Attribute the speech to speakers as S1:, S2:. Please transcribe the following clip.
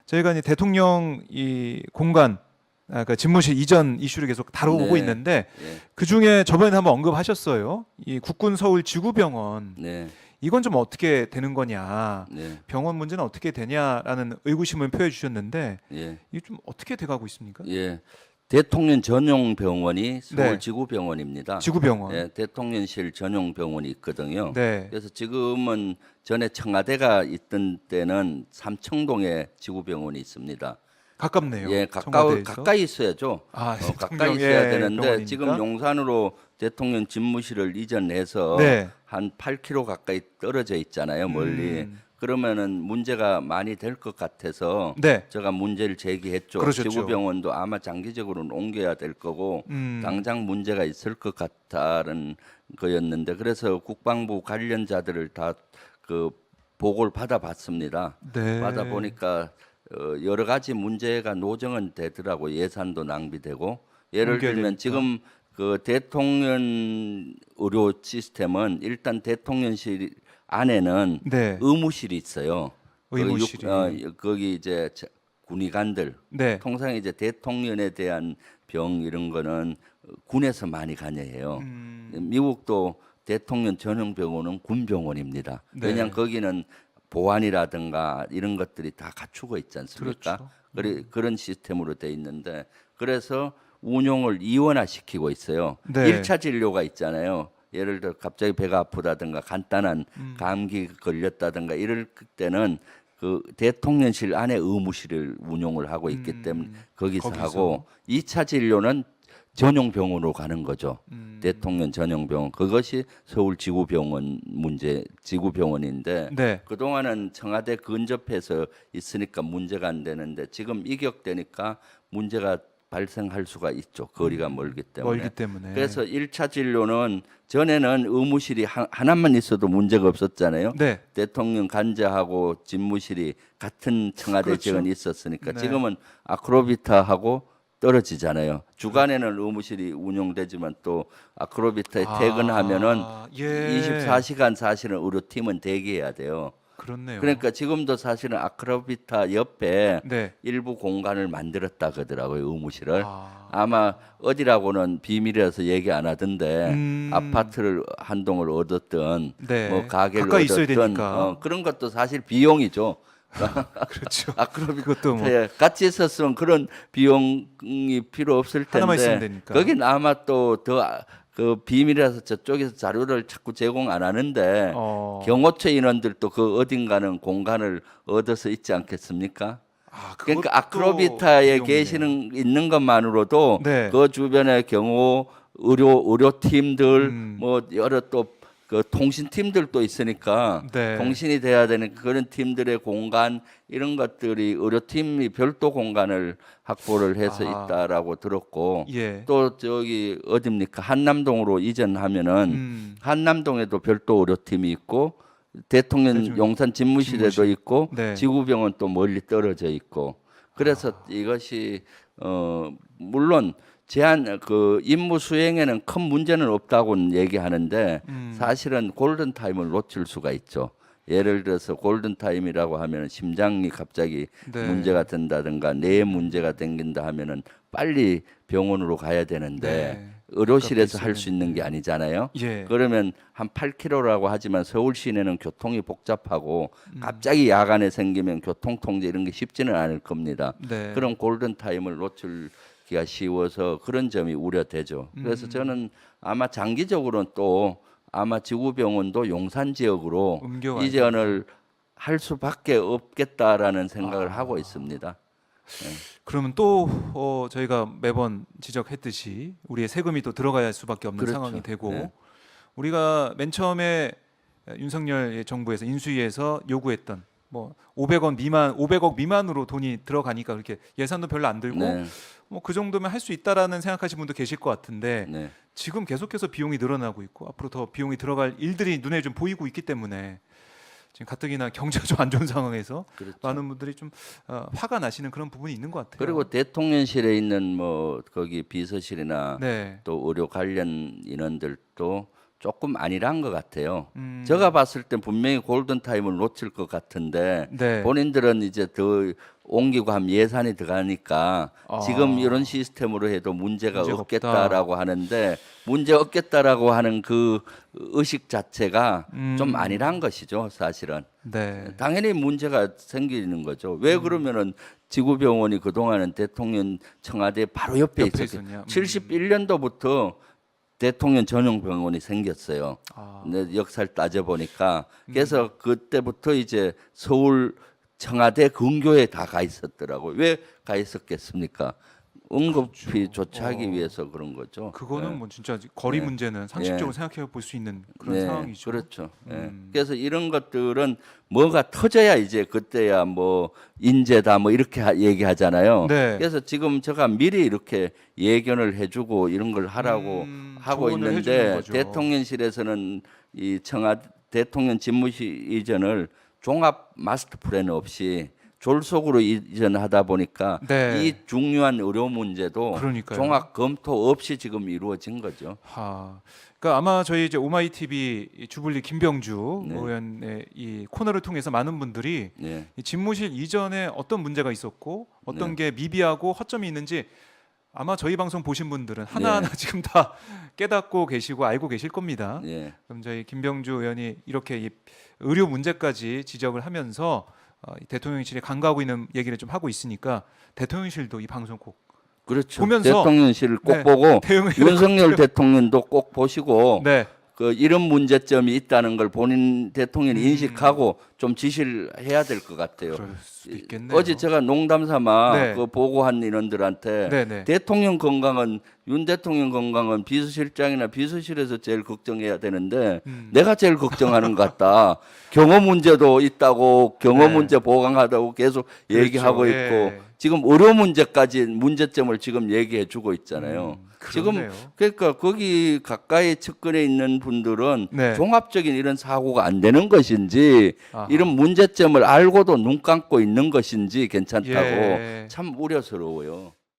S1: 저희가 이제 대통령 이 공간, 그러니까 집무실 이전 이슈를 계속 다루고
S2: 네.
S1: 있는데
S2: 예.
S1: 그 중에 저번에 한번 언급하셨어요. 이 국군 서울 지구병원
S2: 네.
S1: 이건 좀 어떻게 되는 거냐,
S2: 네.
S1: 병원 문제는 어떻게 되냐라는 의구심을 표해 주셨는데
S2: 예.
S1: 이게 좀 어떻게 돼가고 있습니까?
S2: 예. 대통령 전용 병원이 서울
S1: 네.
S2: 지구병원입니다.
S1: 지구병원.
S2: 예, 대통령실 전용 병원이 있거든요.
S1: 네.
S2: 그래서 지금은 전에 청와대가 있던 때는 삼청동에 지구병원이 있습니다.
S1: 가깝네요.
S2: 예,
S1: 청와대에서.
S2: 가까이 있어야죠.
S1: 아,
S2: 가까이
S1: 대통령,
S2: 있어야
S1: 예,
S2: 되는데
S1: 병원이니까.
S2: 지금 용산으로 대통령 집무실을 이전해서
S1: 네.
S2: 한 8km 가까이 떨어져 있잖아요, 멀리. 그러면은 문제가 많이 될 것 같아서
S1: 네.
S2: 제가 문제를 제기했죠.
S1: 그러셨죠.
S2: 지구병원도 아마 장기적으로는 옮겨야 될 거고 당장 문제가 있을 것 같다는 거였는데 그래서 국방부 관련자들을 다 그 보고를 받아봤습니다.
S1: 네.
S2: 받아 보니까 여러 가지 문제가 노정은 되더라고. 예산도 낭비되고 예를
S1: 옮겨야
S2: 들면
S1: 되니까.
S2: 지금 그 대통령 의료 시스템은 일단 대통령실 안에는
S1: 네.
S2: 의무실이 있어요.
S1: 의무실이.
S2: 거기 이제 군의관들
S1: 네.
S2: 통상 이제 대통령에 대한 병 이런 거는 군에서 많이 관여해요. 미국도 대통령 전용 병원은 군병원입니다.
S1: 네.
S2: 왜냐하면 거기는 보안이라든가 이런 것들이 다 갖추고 있지 않습니까?
S1: 그렇죠.
S2: 그런 시스템으로 돼 있는데 그래서 운용을 이원화시키고 있어요.
S1: 네.
S2: 1차 진료가 있잖아요. 예를 들어 갑자기 배가 아프다든가 간단한 감기 걸렸다든가 이럴 때는 그 대통령실 안에 의무실을 운용을 하고 있기 때문에 거기서 하고 2차 진료는 전용 병원으로 가는 거죠. 대통령 전용 병원. 그것이 서울 지구병원 문제, 지구병원인데
S1: 네.
S2: 그동안은 청와대 근접해서 있으니까 문제가 안 되는데 지금 이격되니까 문제가 발생할 수가 있죠. 거리가 멀기 때문에.
S1: 멀기 때문에.
S2: 그래서 1차 진료는 전에는 의무실이 하나만 있어도 문제가 없었잖아요.
S1: 네.
S2: 대통령 간자하고 집무실이 같은 청와대
S1: 그렇죠.
S2: 지원이 있었으니까
S1: 네.
S2: 지금은 아크로비타하고 떨어지잖아요. 주간에는 의무실이 운영되지만 또 아크로비타에 퇴근하면은
S1: 예.
S2: 24시간 사실은 의료팀은 대기해야 돼요.
S1: 그렇네요.
S2: 그러니까 지금도 사실은 아크로비타 옆에
S1: 네.
S2: 일부 공간을 만들었다 그러더라고요. 의무실을.
S1: 아.
S2: 아마 어디라고는 비밀이라서 얘기 안 하던데
S1: 음.
S2: 아파트를 한 동을 얻었던
S1: 네.
S2: 뭐 가게를
S1: 가까이 있어야
S2: 얻었던
S1: 되니까.
S2: 그런 것도 사실 비용이죠.
S1: 그렇죠.
S2: 아크로비타에
S1: 그것도 뭐
S2: 같이 있었으면 그런 비용이 필요 없을
S1: 하나만 있으면
S2: 텐데
S1: 되니까.
S2: 거긴 아마 또 더 그 비밀이라서 저쪽에서 자료를 자꾸 제공 안 하는데 경호처 인원들도 그 어딘가는 공간을 얻어서 있지 않겠습니까? 그러니까
S1: 그것도
S2: 아크로비타에
S1: 비용이네요.
S2: 계시는 있는 것만으로도
S1: 네.
S2: 그 주변의 경호 의료팀들 뭐 여러 또 그 통신팀들도 있으니까
S1: 네.
S2: 통신이 돼야 되는 그런 팀들의 공간 이런 것들이 의료팀이 별도 공간을 확보를 해서 있다라고 들었고
S1: 예.
S2: 또 저기 어딥니까 한남동으로 이전하면은 한남동에도 별도 의료팀이 있고 대통령 용산 집무실에도
S1: 집무실.
S2: 있고
S1: 네.
S2: 지구병원 또 멀리 떨어져 있고 그래서 이것이 물론 제한 그 임무 수행에는 큰 문제는 없다고는 얘기하는데 사실은 골든 타임을 놓칠 수가 있죠. 예를 들어서 골든 타임이라고 하면 심장이 갑자기
S1: 네.
S2: 문제가 된다든가 뇌에 문제가 생긴다 하면은 빨리 병원으로 가야 되는데
S1: 네.
S2: 의료실에서 할 수 있는 게 아니잖아요.
S1: 예.
S2: 그러면 한 8km라고 하지만 서울 시내는 교통이 복잡하고 갑자기 야간에 생기면 교통 통제 이런 게 쉽지는 않을 겁니다.
S1: 네.
S2: 그럼 골든 타임을 놓치기가 쉬워서 그런 점이 우려되죠. 그래서 저는 아마 장기적으로는 또 아마 지구병원도 용산 지역으로
S1: 옮겨와야
S2: 이전을 할 수밖에 없겠다라는 생각을 하고 있습니다.
S1: 그러면 또 저희가 매번 지적했듯이 우리의 세금이 또 들어가야 할 수밖에 없는
S2: 그렇죠.
S1: 상황이 되고
S2: 네.
S1: 우리가 맨 처음에 윤석열 정부에서 인수위에서 요구했던 뭐 500억 미만으로 돈이 들어가니까 그렇게 예산도 별로 안 들고
S2: 네.
S1: 뭐 그 정도면 할 수 있다라는 생각하시는 분도 계실 것 같은데
S2: 네.
S1: 지금 계속해서 비용이 늘어나고 있고 앞으로 더 비용이 들어갈 일들이 눈에 좀 보이고 있기 때문에 지금 가뜩이나 경제가 좀 안 좋은 상황에서
S2: 그렇죠.
S1: 많은 분들이 좀 화가 나시는 그런 부분이 있는 것 같아요.
S2: 그리고 대통령실에 있는 뭐 거기 비서실이나
S1: 네.
S2: 또 의료 관련 인원들도 조금 안일한 것 같아요. 제가 봤을 때 분명히 골든 타임을 놓칠 것 같은데
S1: 네.
S2: 본인들은 이제 더 옮기고 하면 예산이 들어가니까
S1: 아.
S2: 지금 이런 시스템으로 해도 문제가
S1: 문제가
S2: 없겠다라고 하는데 문제 없겠다라고 하는 그 의식 자체가 좀 아니란 것이죠, 사실은.
S1: 네.
S2: 당연히 문제가 생기는 거죠. 왜 그러면은 지구병원이 그동안은 대통령 청와대 바로 옆에
S1: 옆에
S2: 있었어요.
S1: 있었냐?
S2: 71년도부터 대통령 전용 병원이 생겼어요.
S1: 아.
S2: 근데 역사를 따져 보니까 그래서 그때부터 이제 서울 청와대 근교에 다 가 있었더라고요. 왜 가 있었겠습니까? 응급히 조치하기 위해서 그런 거죠.
S1: 그거는
S2: 네.
S1: 뭐 진짜 거리 문제는 상식적으로 생각해 볼 수 있는 그런 상황이죠.
S2: 그렇죠. 예. 그래서 이런 것들은 뭐가 터져야 이제 그때야 뭐 인재다 뭐 이렇게 얘기하잖아요.
S1: 네.
S2: 그래서 지금 제가 미리 이렇게 예견을 해주고 이런 걸 하라고 하고
S1: 조언을 해주는
S2: 있는데
S1: 거죠.
S2: 대통령실에서는 이 청와대 대통령 집무실 이전을 종합 마스터 플랜 없이 졸속으로 이전하다 보니까
S1: 네.
S2: 이 중요한 의료 문제도
S1: 그러니까요.
S2: 종합 검토 없이 지금 이루어진 거죠.
S1: 하. 그러니까 아마 저희 이제 오마이 TV 주불리 김병주
S2: 네.
S1: 의원의 이 코너를 통해서 많은 분들이
S2: 네.
S1: 이 집무실 이전에 어떤 문제가 있었고 어떤
S2: 네.
S1: 게 미비하고 허점이 있는지 아마 저희 방송 보신 분들은 하나하나
S2: 네.
S1: 지금 다 깨닫고 계시고 알고 계실 겁니다.
S2: 예.
S1: 그럼 저희 김병주 의원이 이렇게 이 의료 문제까지 지적을 하면서 이 대통령실에 간과하고 있는 얘기를 좀 하고 있으니까 대통령실도 이 방송 꼭
S2: 그렇죠.
S1: 보면서
S2: 대통령실을 꼭
S1: 네,
S2: 보고
S1: 대응해야
S2: 윤석열 대통령도 꼭 보시고
S1: 네.
S2: 그 이런 문제점이 있다는 걸 본인 대통령이 인식하고 좀 지시를 해야 될 것 같아요.
S1: 그럴 수도 있겠네요.
S2: 어제 제가 농담삼아
S1: 네.
S2: 그 보고한 인원들한테
S1: 네네.
S2: 대통령 건강은 윤 대통령 건강은 비서실장이나 비서실에서 제일 걱정해야 되는데 내가 제일 걱정하는 것 같다. 경호 문제도 있다고 경호
S1: 네.
S2: 문제 보강하다고 계속
S1: 그렇죠.
S2: 얘기하고 있고
S1: 예.
S2: 지금 의료 문제까지 문제점을 지금 얘기해 주고 있잖아요. 지금
S1: 그렇네요.
S2: 그러니까 거기 가까이 측근에 있는 분들은
S1: 네.
S2: 종합적인 이런 사고가 안 되는 것인지
S1: 아하.
S2: 이런 문제점을 알고도 눈 감고 있는 것인지 괜찮다고
S1: 예.
S2: 참 우려스러워요.